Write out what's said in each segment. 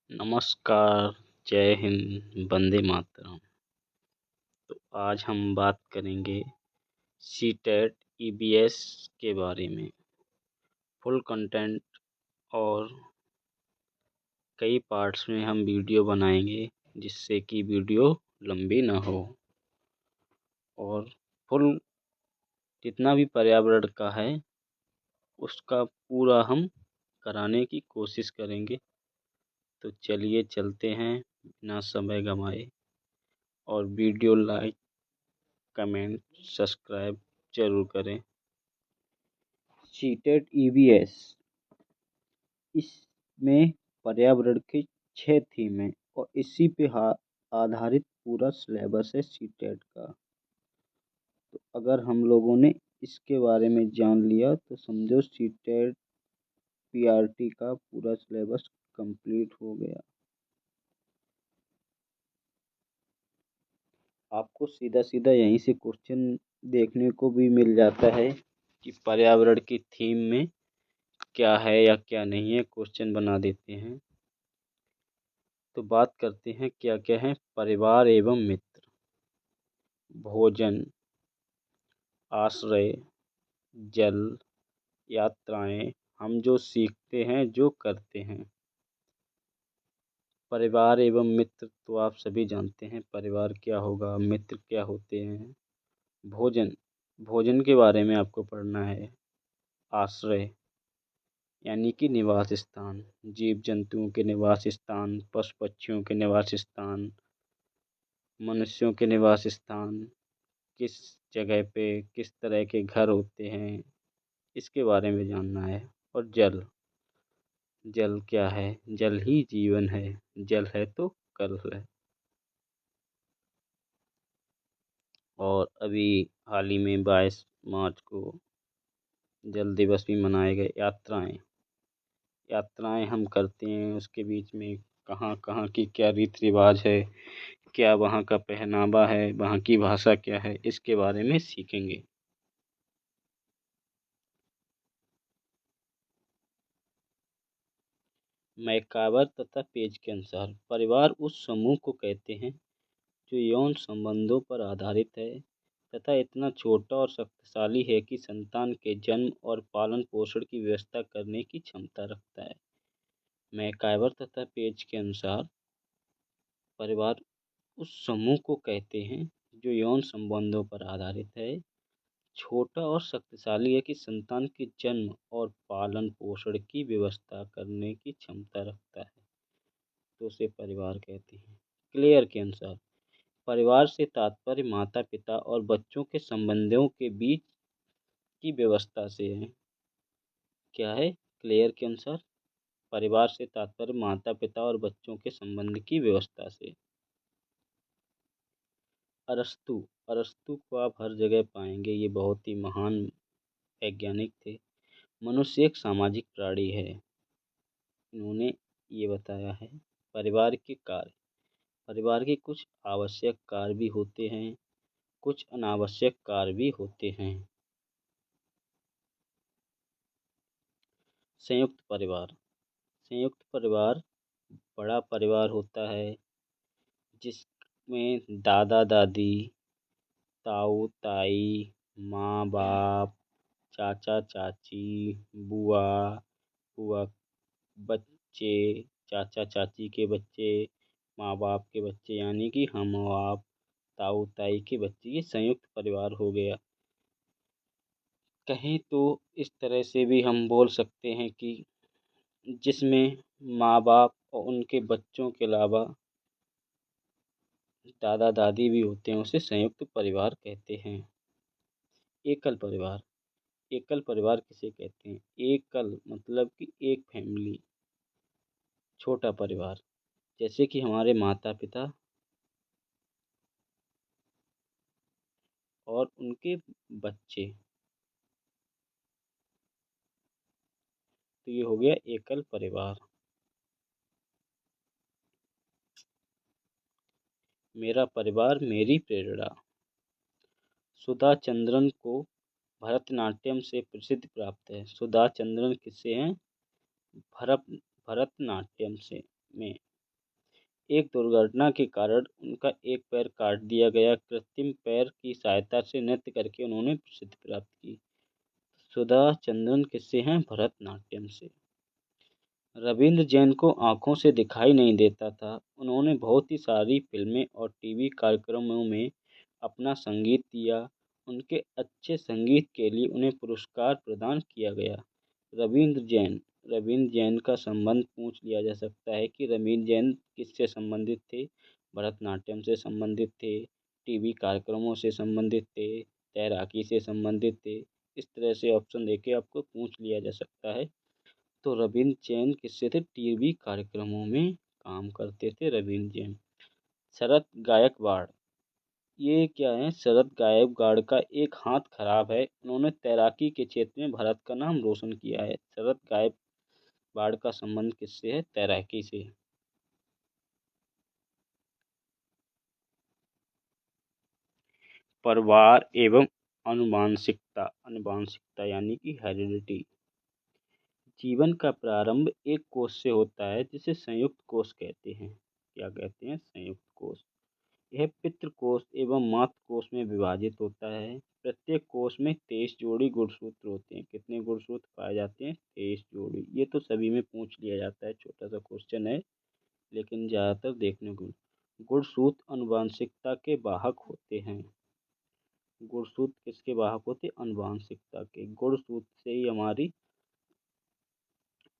नमस्कार, जय हिंद, वंदे मातरम। तो आज हम बात करेंगे सीटेट ईबीएस के बारे में। फुल कंटेंट और कई पार्ट्स में हम वीडियो बनाएंगे जिससे कि वीडियो लंबी ना हो और फुल जितना भी पर्यावरण का है उसका पूरा हम कराने की कोशिश करेंगे। तो चलिए चलते हैं बिना समय गंवाए और वीडियो लाइक, कमेंट, सब्सक्राइब जरूर करें। सीटेट ईबीएस इसमें पर्यावरण की 6 थीम है और इसी पे आधारित पूरा सिलेबस है सीटेट का। तो अगर हम लोगों ने इसके बारे में जान लिया तो समझो सीटेट पीआरटी का पूरा सिलेबस कंप्लीट हो गया। आपको सीधा सीधा यहीं से क्वेश्चन देखने को भी मिल जाता है कि पर्यावरण की थीम में क्या है या क्या नहीं है, क्वेश्चन बना देते हैं। तो बात करते हैं क्या क्या है। परिवार एवं मित्र, भोजन, आश्रय, जल, यात्राएं, हम जो सीखते हैं जो करते हैं। परिवार एवं मित्र तो आप सभी जानते हैं परिवार क्या होगा, मित्र क्या होते हैं। भोजन, भोजन के बारे में आपको पढ़ना है। आश्रय यानी कि निवास स्थान, जीव जंतुओं के निवास स्थान, पशु पक्षियों के निवास स्थान, मनुष्यों के निवास स्थान, किस जगह पे किस तरह के घर होते हैं इसके बारे में जानना है। और जल, जल क्या है, जल ही जीवन है, जल है तो कल है। और अभी हाल ही में 22 मार्च को जल दिवस भी मनाए गए। यात्राएं, यात्राएं हम करते हैं उसके बीच में कहाँ कहाँ की क्या रीति रिवाज है, क्या वहाँ का पहनावा है, वहाँ की भाषा क्या है, इसके बारे में सीखेंगे। मैकावर तथा पेज के अनुसार परिवार उस समूह को कहते हैं जो यौन संबंधों पर आधारित है तथा इतना छोटा और शक्तिशाली है कि संतान के जन्म और पालन पोषण की व्यवस्था करने की क्षमता रखता है। मैकावर तथा पेज के अनुसार परिवार उस समूह को कहते हैं जो यौन संबंधों पर आधारित है, छोटा और शक्तिशाली है कि संतान के जन्म और पालन पोषण की व्यवस्था करने की क्षमता रखता है, तो उसे परिवार कहते हैं। क्लेयर के अनुसार परिवार से तात्पर्य माता पिता और बच्चों के संबंधों के बीच की व्यवस्था से है। क्या है? क्लेयर के अनुसार परिवार से तात्पर्य माता पिता और बच्चों के संबंध की व्यवस्था से। अरस्तु, अरस्तु को आप हर जगह पाएंगे, ये बहुत ही महान वैज्ञानिक थे। मनुष्य एक सामाजिक प्राणी है, इन्होंने ये बताया है। परिवार के कार्य, परिवार के कुछ आवश्यक कार्य भी होते हैं, कुछ अनावश्यक कार्य भी होते हैं। संयुक्त परिवार, संयुक्त परिवार बड़ा परिवार होता है जिसमें दादा दादी, ताऊ ताई, माँ बाप, चाचा चाची, बुआ बुआ, बच्चे, चाचा चाची के बच्चे, माँ बाप के बच्चे यानी कि हम और आप, ताऊ ताई के बच्चे, ये संयुक्त परिवार हो गया। कहें तो इस तरह से भी हम बोल सकते हैं कि जिसमें माँ बाप और उनके बच्चों के अलावा दादा दादी भी होते हैं, उसे संयुक्त परिवार कहते हैं। एकल परिवार, एकल परिवार किसे कहते हैं? एकल मतलब कि एक फैमिली, छोटा परिवार, जैसे कि हमारे माता पिता और उनके बच्चे, तो ये हो गया एकल परिवार। मेरा परिवार मेरी प्रेरणा, सुधा चंद्रन को भरतनाट्यम से प्रसिद्धि प्राप्त है। सुधा चंद्रन किससे हैं? भरत भरतनाट्यम से में एक दुर्घटना के कारण उनका एक पैर काट दिया गया। कृत्रिम पैर की सहायता से नृत्य करके उन्होंने प्रसिद्धि प्राप्त की। सुधा चंद्रन किससे हैं? भरतनाट्यम से। रविंद्र जैन को आंखों से दिखाई नहीं देता था। उन्होंने बहुत ही सारी फिल्में और टीवी कार्यक्रमों में अपना संगीत दिया। उनके अच्छे संगीत के लिए उन्हें पुरस्कार प्रदान किया गया। रविंद्र जैन रविंद्र जैन का संबंध पूछ लिया जा सकता है कि रविंद्र जैन किससे संबंधित थे? भरतनाट्यम से संबंधित थे, टीवी कार्यक्रमों से संबंधित थे, तैराकी से संबंधित थे। इस तरह से ऑप्शन देके आपको पूछ लिया जा सकता है। तो रविंद्र जैन किससे थे? टीवी कार्यक्रमों में काम करते थे रविंद्र जैन। शरद गायकवाड़, ये क्या है? शरद गायकवाड़ का एक हाथ खराब है। उन्होंने तैराकी के क्षेत्र में भारत का नाम रोशन किया है। शरद गायकवाड़ का संबंध किससे है? तैराकी से। परिवार एवं आनुवंशिकता, आनुवंशिकता यानी कि हेरिडिटी। जीवन का प्रारंभ एक कोष से होता है जिसे संयुक्त कोष कहते हैं। क्या कहते हैं? संयुक्त कोष। यह पितृ कोष एवं मातृ कोष में विभाजित होता है। प्रत्येक कोष में 23 जोड़ी गुणसूत्र होते हैं। कितने गुणसूत्र पाए जाते हैं? 23 जोड़ी। ये तो सभी में पूछ लिया जाता है, छोटा सा क्वेश्चन है, लेकिन ज़्यादातर देखने को। गुणसूत्र आनुवंशिकता के वाहक होते हैं। गुणसूत्र किसके वाहक होते हैं? आनुवंशिकता के। गुणसूत्र से ही हमारी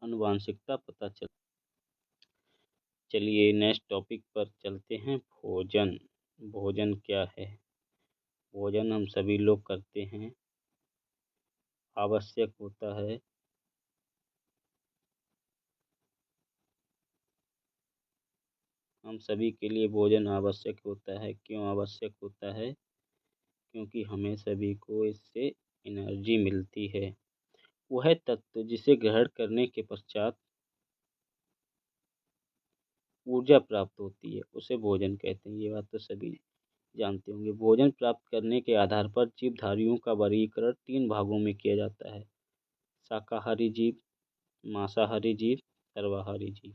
आनुवंशिकता पता चल। चलिए नेक्स्ट टॉपिक पर चलते हैं। भोजन। भोजन क्या है? भोजन हम सभी लोग करते हैं, आवश्यक होता है। हम सभी के लिए भोजन आवश्यक होता है। क्यों आवश्यक होता है? क्योंकि हमें सभी को इससे एनर्जी मिलती है। वह तत्व जिसे ग्रहण करने के पश्चात ऊर्जा प्राप्त होती है उसे भोजन कहते हैं। ये बात तो सभी जानते होंगे। भोजन प्राप्त करने के आधार पर जीवधारियों का वर्गीकरण 3 भागों में किया जाता है। शाकाहारी जीव, मांसाहारी जीव, सर्वाहारी जीव।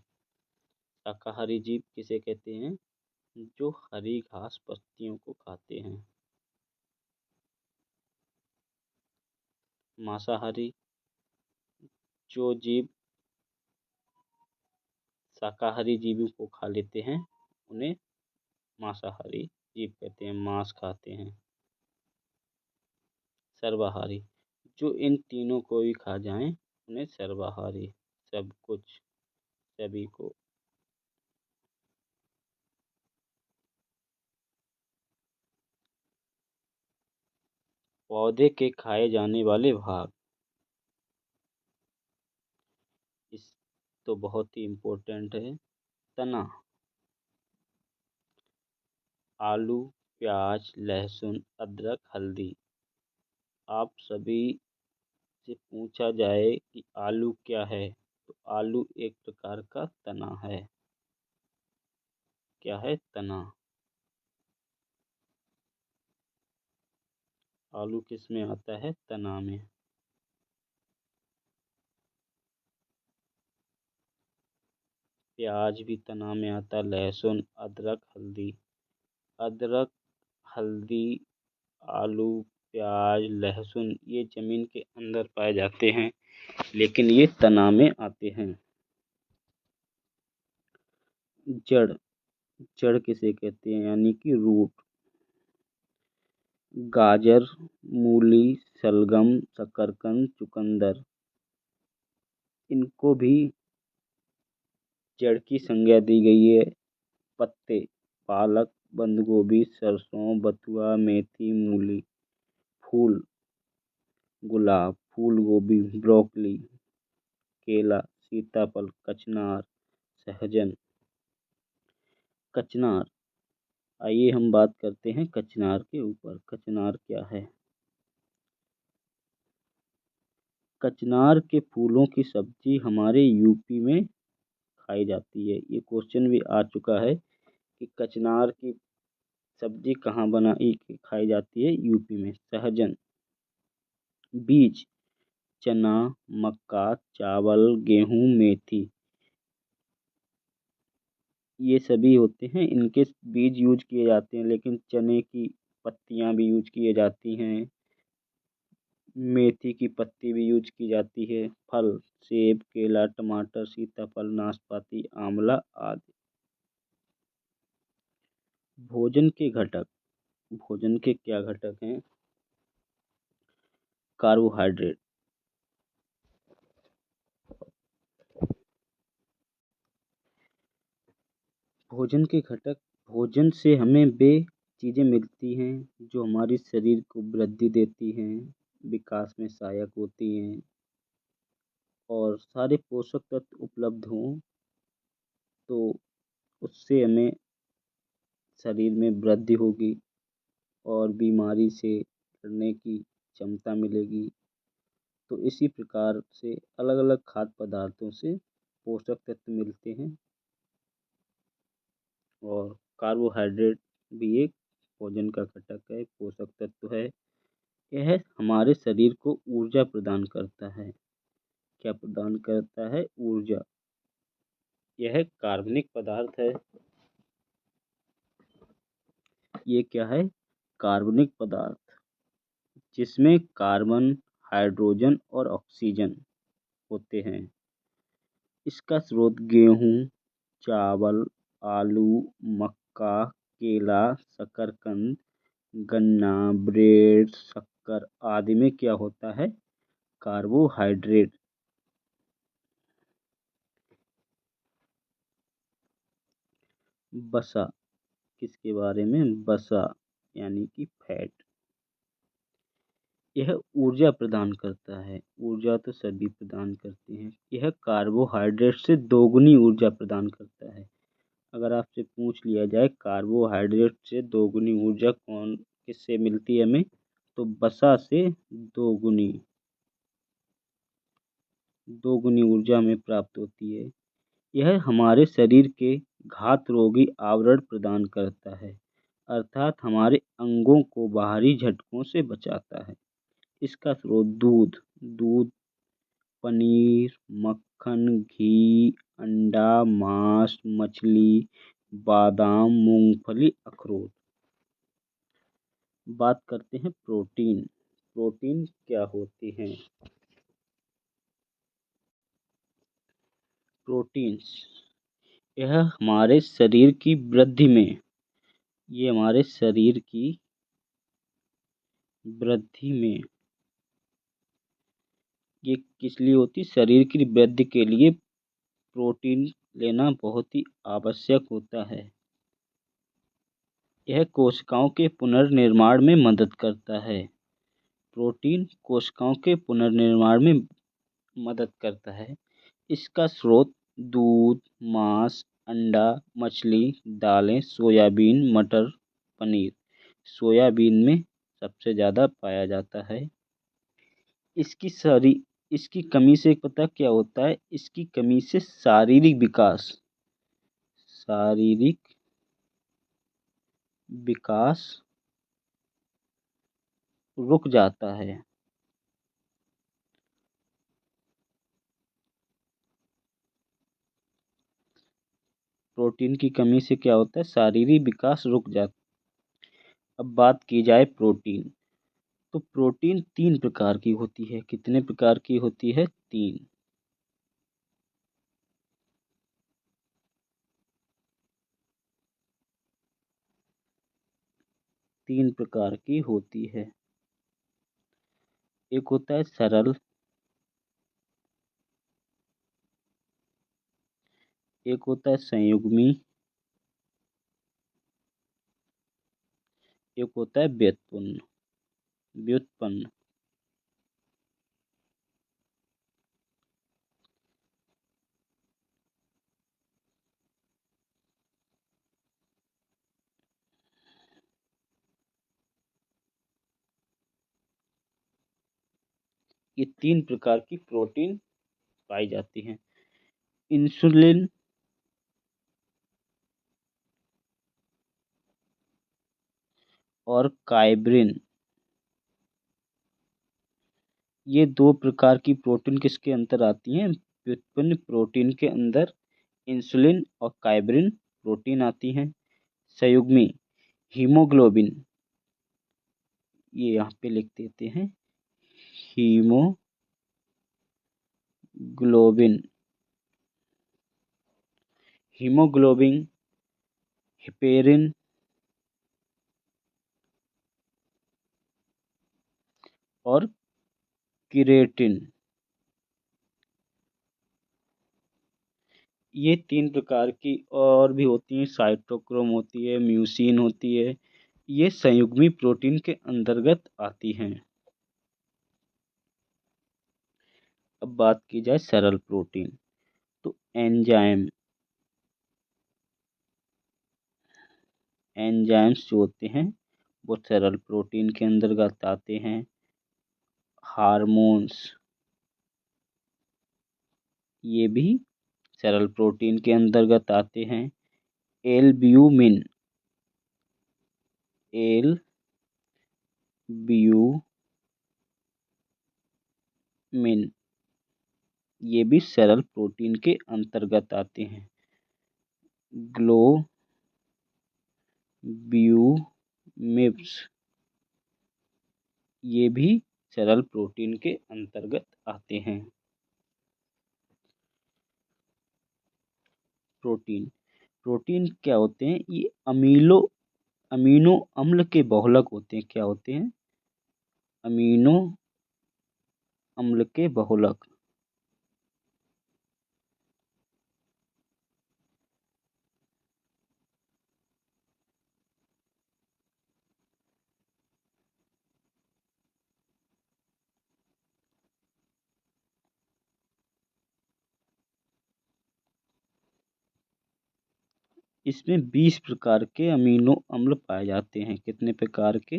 शाकाहारी जीव किसे कहते हैं? जो हरी घास पत्तियों को खाते हैं। मांसाहारी, जो जीव शाकाहारी जीवों को खा लेते हैं उन्हें मांसाहारी जीव कहते हैं, मांस खाते हैं। सर्वाहारी, जो इन तीनों को भी खा जाएं उन्हें सर्वाहारी। सब कुछ, सभी को। पौधे के खाए जाने वाले भाग। इस तो बहुत ही इम्पोर्टेंट है। तना, आलू, प्याज, लहसुन, अदरक, हल्दी। आप सभी से पूछा जाए कि आलू क्या है, तो आलू एक प्रकार का तना है। क्या है? तना। आलू किस में आता है? तना में। प्याज भी तना में आता है, लहसुन, अदरक, हल्दी। अदरक, हल्दी, आलू, प्याज, लहसुन ये जमीन के अंदर पाए जाते हैं, लेकिन ये तना में आते हैं। जड़। जड़ किसे कहते हैं? यानी कि रूट। गाजर, मूली, शलगम, शकरकंद, चुकंदर, इनको भी जड़ की संज्ञा दी गई है। पत्ते, पालक, बंद गोभी, सरसों, बथुआ, मेथी, मूली। फूल, गुलाब, फूल गोभी, ब्रोकली, केला, सीताफल, कचनार, सहजन। कचनार। आइए हम बात करते हैं कचनार के ऊपर। कचनार क्या है? कचनार के फूलों की सब्जी हमारे यूपी में खाई जाती है। ये क्वेश्चन भी आ चुका है कि कचनार की सब्जी कहाँ बनाई खाई जाती है? यूपी में। सहजन। बीज, चना, मक्का, चावल, गेहूँ, मेथी। ये सभी होते हैं, इनके बीज यूज किए जाते हैं, लेकिन चने की पत्तियां भी यूज किए जाती हैं, मेथी की पत्ती भी यूज की जाती है। फल सेब, केला, टमाटर, सीताफल, नाशपाती, आंवला आदि। भोजन के घटक। भोजन के क्या घटक हैं? कार्बोहाइड्रेट। भोजन के घटक। भोजन से हमें वे चीज़ें मिलती हैं जो हमारे शरीर को वृद्धि देती हैं, विकास में सहायक होती हैं, और सारे पोषक तत्व उपलब्ध हों तो उससे हमें शरीर में वृद्धि होगी और बीमारी से लड़ने की क्षमता मिलेगी। तो इसी प्रकार से अलग अलग खाद्य पदार्थों से पोषक तत्व मिलते हैं, और कार्बोहाइड्रेट भी एक भोजन का घटक है, पोषक तत्व है। यह हमारे शरीर को ऊर्जा प्रदान करता है। क्या प्रदान करता है? ऊर्जा। यह कार्बनिक पदार्थ है। ये क्या है? कार्बनिक पदार्थ, जिसमें कार्बन, हाइड्रोजन और ऑक्सीजन होते हैं। इसका स्रोत गेहूं, चावल, आलू, मक्का, केला, शकरकंद, गन्ना, ब्रेड, शक्कर आदि में क्या होता है? कार्बोहाइड्रेट। वसा। किसके बारे में? वसा, यानी कि फैट। यह ऊर्जा प्रदान करता है। ऊर्जा तो सभी प्रदान करते हैं। यह कार्बोहाइड्रेट से दोगुनी ऊर्जा प्रदान करता है। अगर आपसे पूछ लिया जाए कार्बोहाइड्रेट से दोगुनी ऊर्जा कौन किससे मिलती है हमें, तो वसा से दोगुनी दोगुनी ऊर्जा हमें प्राप्त होती है। यह हमारे शरीर के घात रोगी आवरण प्रदान करता है, अर्थात हमारे अंगों को बाहरी झटकों से बचाता है। इसका स्रोत दूध। दूध, पनीर, मक्खन, घी, अंडा, मांस, मछली, बादाम, मूंगफली, अखरोट। बात करते हैं प्रोटीन। प्रोटीन क्या होती हैं? प्रोटीन्स, यह हमारे शरीर की वृद्धि में ये हमारे शरीर की वृद्धि में ये किस लिए होती? शरीर की वृद्धि के लिए प्रोटीन लेना बहुत ही आवश्यक होता है। यह कोशिकाओं के पुनर्निर्माण में मदद करता है। प्रोटीन कोशिकाओं के पुनर्निर्माण में मदद करता है। इसका स्रोत दूध, मांस, अंडा, मछली, दालें, सोयाबीन, मटर, पनीर। सोयाबीन में सबसे ज़्यादा पाया जाता है। इसकी सारी इसकी कमी से पता क्या होता है? इसकी कमी से शारीरिक विकास रुक जाता है। प्रोटीन की कमी से क्या होता है? शारीरिक विकास रुक जाता है। अब बात की जाए प्रोटीन, तो प्रोटीन तीन प्रकार की होती है। कितने प्रकार की होती है? तीन। तीन प्रकार की होती है। एक होता है सरल, एक होता है संयुग्मी, एक होता है व्युत्पन्न। व्युत्पन्न। ये तीन प्रकार की प्रोटीन पाई जाती हैं। इंसुलिन और काइब्रिन, ये दो प्रकार की प्रोटीन किसके अंदर आती हैं? व्युत्पन्न प्रोटीन के अंदर इंसुलिन और काइब्रिन प्रोटीन आती हैं। संयुग्मी हीमोग्लोबिन, ये यहाँ पे लिख देते हैं, हीमोग्लोबिन, हीमोग्लोबिन, हेपेरिन और क्रिएटिन, ये 3 प्रकार की और भी होती हैं। साइटोक्रोम होती है, म्यूसिन होती है, ये संयुग्मी प्रोटीन के अंतर्गत आती हैं। अब बात की जाए सरल प्रोटीन, तो एंजाइम्स जो होते हैं वो सरल प्रोटीन के अंतर्गत आते हैं। हार्मोन्स, ये भी सरल प्रोटीन के अंतर्गत आते हैं। एल्ब्यूमिन, एल्ब्यूमिन, ये भी सरल प्रोटीन के अंतर्गत आते हैं। ग्लोब्यूमिन्स, ये भी सरल प्रोटीन के अंतर्गत आते हैं। प्रोटीन, प्रोटीन क्या होते हैं? ये अमीनो अम्ल के बहुलक होते हैं। क्या होते हैं? अमीनो अम्ल के बहुलक। इसमें 20 प्रकार के अमीनो अम्ल पाए जाते हैं। कितने प्रकार के?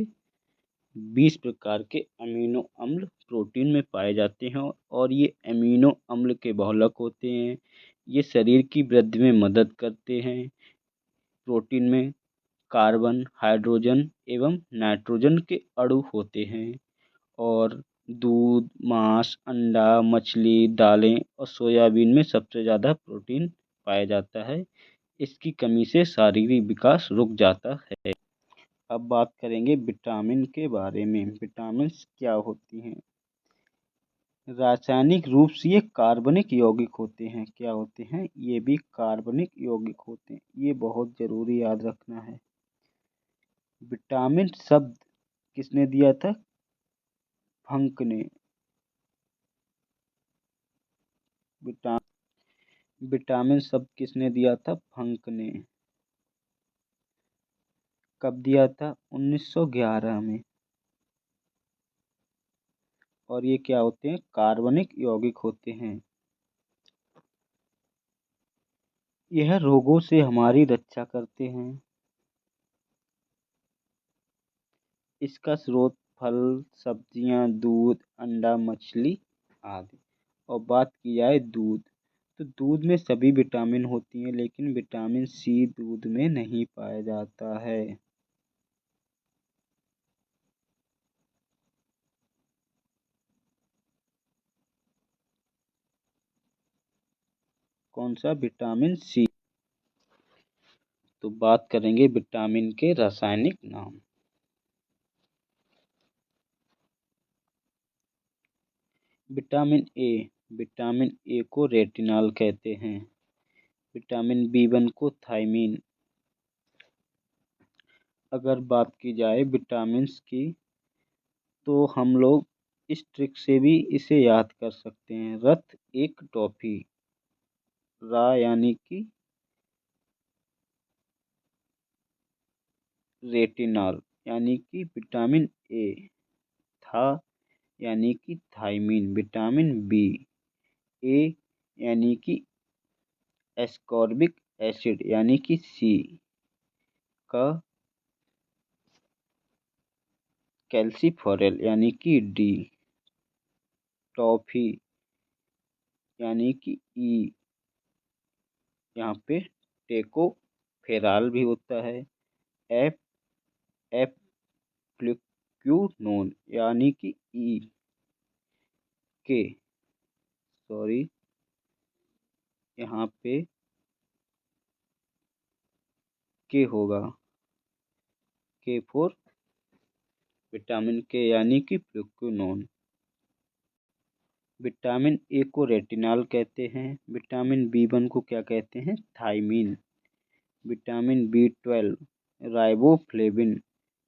20 प्रकार के अमीनो अम्ल प्रोटीन में पाए जाते हैं और ये अमीनो अम्ल के बहुलक होते हैं। ये शरीर की वृद्धि में मदद करते हैं। प्रोटीन में कार्बन, हाइड्रोजन एवं नाइट्रोजन के अणु होते हैं और दूध, मांस, अंडा, मछली, दालें और सोयाबीन में सबसे ज़्यादा प्रोटीन पाया जाता है। इसकी कमी से शारीरिक विकास रुक जाता है। अब बात करेंगे विटामिन के बारे में। विटामिन्स क्या होती हैं? रासायनिक रूप से ये कार्बनिक यौगिक होते हैं। क्या होते हैं? ये भी कार्बनिक यौगिक होते हैं। ये बहुत जरूरी याद रखना है। विटामिन शब्द किसने दिया था? फंक ने। विटा विटामिन शब्द किसने दिया था? फंक ने। कब दिया था? 1911 में। और ये क्या होते हैं? कार्बनिक यौगिक होते हैं। यह रोगों से हमारी रक्षा करते हैं। इसका स्रोत फल, सब्जियां, दूध, अंडा, मछली आदि। और बात की जाए दूध, तो दूध में सभी विटामिन होती हैं लेकिन विटामिन सी दूध में नहीं पाया जाता है। कौन सा? Vitamin C. तो बात करेंगे विटामिन के रासायनिक नाम। विटामिन ए, विटामिन ए को रेटिनॉल कहते हैं। विटामिन बी 1 को थायमीन। अगर बात की जाए विटामिन्स की, तो हम लोग इस ट्रिक से भी इसे याद कर सकते हैं। रक्त एक टॉफी, रा यानी कि रेटिनॉल यानी कि विटामिन ए, था यानी कि थायमीन विटामिन बी, ए यानी कि एस्कॉर्बिक एसिड यानी कि सी, का कैल्सीफोरेल यानी कि डी, टॉफी यानी कि ई, यहाँ पे टेको फेराल भी होता है। एफ एफ फ्लुक्यूनोन यानी कि ई के, सॉरी, यहाँ पे के होगा, के फोर विटामिन के यानी कि प्रोक्यूनोन। विटामिन ए को रेटिनॉल कहते हैं। विटामिन बी1 को क्या कहते हैं, thymine. Vitamin B12 riboflavin.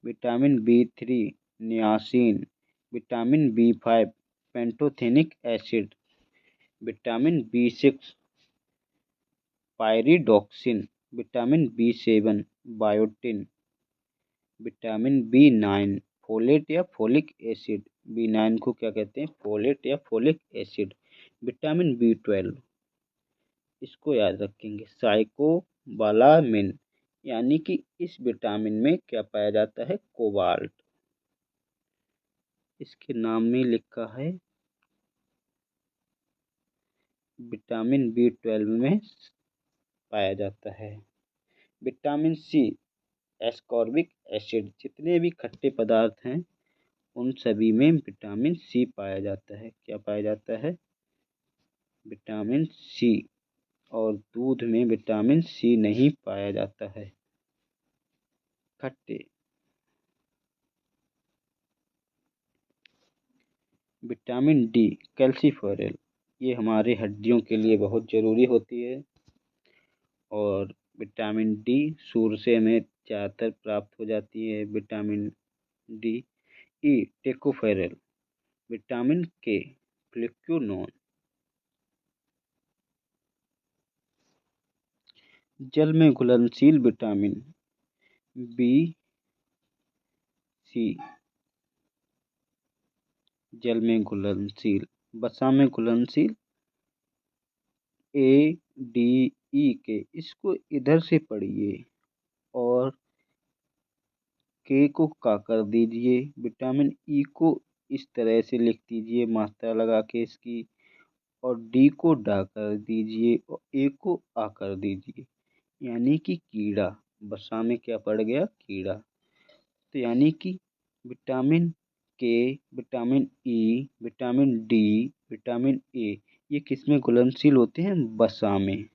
Vitamin B3 niacin. Vitamin B5 pantothenic acid. Vitamin B6 pyridoxine. Vitamin बी7 biotin. Vitamin बी9 folate या फोलिक एसिड। बी9 को क्या कहते हैं, फोलेट या फोलिक एसिड। विटामिन बी12 इसको याद रखेंगे, साइकोबालामिन, यानी कि इस विटामिन में क्या पाया जाता है, कोबाल्ट। इसके नाम में लिखा है विटामिन बी12 में पाया जाता है। विटामिन सी एस्कॉर्बिक एसिड, जितने भी खट्टे पदार्थ हैं उन सभी में विटामिन सी पाया जाता है। क्या पाया जाता है, विटामिन सी। और दूध में विटामिन सी नहीं पाया जाता है, खट्टे। विटामिन डी कैल्सीफेरल, ये हमारे हड्डियों के लिए बहुत ज़रूरी होती है। और विटामिन डी सूर्य से हमें ज़्यादातर प्राप्त हो जाती है। Vitamin D. E tocopherol. Vitamin K phylloquinone. जल में घुलनशील विटामिन बी सी, जल में घुलनशील। वसा में घुलनशील ए डी ई के, इसको इधर से पढ़िए और के को का कर दीजिए। विटामिन ई को इस तरह से लिख दीजिए मात्रा लगा के इसकी, और डी को डा कर दीजिए और ए को आ कर दीजिए, यानी कि कीड़ा। वसा में क्या पड़ गया, कीड़ा। तो यानी कि विटामिन के, vitamin E, vitamin D, vitamin A, ये किस में घुलनशील होते हैं, वसा में।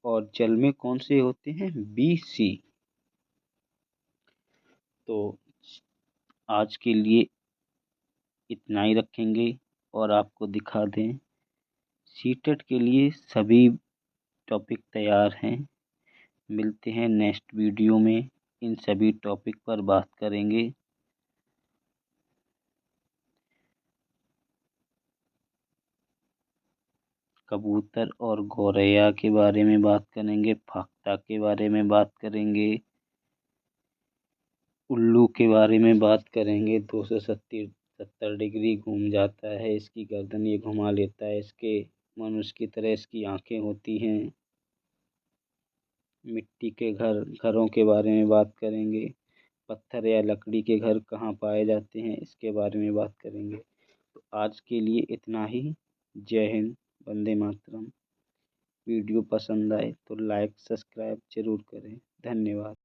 और जल में कौन से होते हैं, बी सी। तो आज के लिए इतना ही रखेंगे और आपको दिखा दें, सीटेट के लिए सभी टॉपिक तैयार हैं। मिलते हैं नेक्स्ट वीडियो में, इन सभी टॉपिक पर बात करेंगे। कबूतर और गौरैया के बारे में बात करेंगे, फाख्ता के बारे में बात करेंगे, उल्लू के बारे में बात करेंगे। 270 डिग्री घूम जाता है, इसकी गर्दन ये घुमा लेता है, इसके मनुष्य की तरह इसकी आंखें होती हैं। मिट्टी के घरों के बारे में बात करेंगे। पत्थर या लकड़ी के घर कहाँ पाए जाते हैं, इसके बारे में बात करेंगे। तो आज के लिए इतना ही। जय हिंद, वंदे मातरम। वीडियो पसंद आए तो लाइक सब्सक्राइब जरूर करें। धन्यवाद।